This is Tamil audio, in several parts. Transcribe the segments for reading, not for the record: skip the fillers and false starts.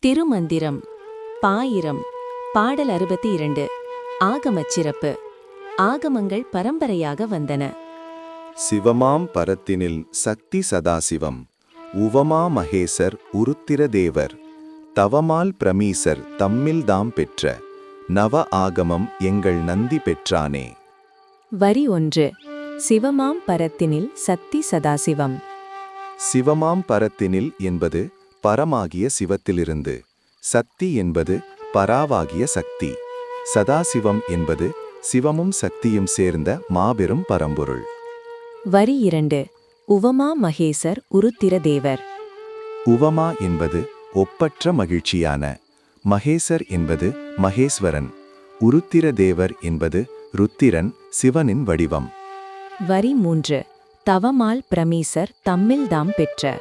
திருமந்திரம் பாயிரம் பாடல் 62. ஆகமச் சிறப்பு. ஆகமங்கள் பரம்பரையாக வந்தன. சிவமாம் பரத்தினில் சக்தி சதாசிவம், உவமா மகேசர் உருத்திர தேவர், தவமால் பிரமீசர் தம்மில்தாம் பெற்ற, நவ ஆகமம் எங்கள் நந்தி பெற்றானே. வரி 1. சிவமாம் பரத்தினில் சக்தி சதாசிவம். சிவமாம் பரத்தினில் என்பது பரமாகிய சிவத்திலிருந்து, சக்தி என்பது பராவாகிய சக்தி, சதாசிவம் என்பது சிவமும் சக்தியும் சேர்ந்த மாபெரும் பரம்பொருள். வரி 2. உவமா மகேசர் உருத்திர தேவர். உவமா என்பது ஒப்பற்ற மகிழ்ச்சியான, மகேசர் என்பது மகேஸ்வரன், உருத்திர தேவர் என்பது ருத்திரன், சிவனின் வடிவம். வரி 3. தவமால் பிரமீசர் தம்மில்தாம் பெற்ற.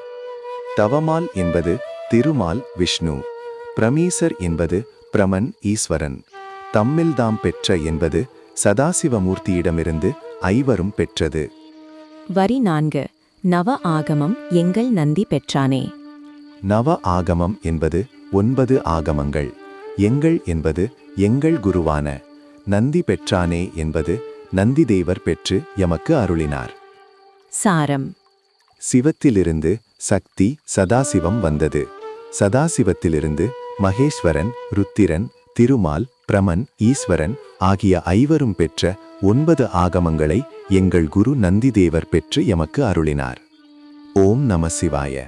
தவமால் என்பது திருமால் விஷ்ணு, பிரமீசர் என்பது பிரமன் ஈஸ்வரன், தம்மில்தாம் பெற்ற என்பது சதாசிவமூர்த்தியிடமிருந்து ஐவரும் பெற்றது. வரி 4. நவ ஆகமம் எங்கள் நந்தி பெற்றானே. நவ ஆகமம் என்பது 9 ஆகமங்கள், எங்கள் என்பது எங்கள் குருவான, நந்தி பெற்றானே என்பது நந்தி தேவர் பெற்று எமக்கு அருளினார். சாரம். சிவத்திலிருந்து சக்தி சதாசிவம் வந்தது, சதாசிவத்திலிருந்து மகேஸ்வரன், ருத்திரன், திருமால், பிரமன், ஈஸ்வரன் ஆகிய ஐவரும் பெற்ற 9 ஆகமங்களை எங்கள் குரு நந்திதேவர் பெற்று எமக்கு அருளினார். ஓம் நம சிவாய.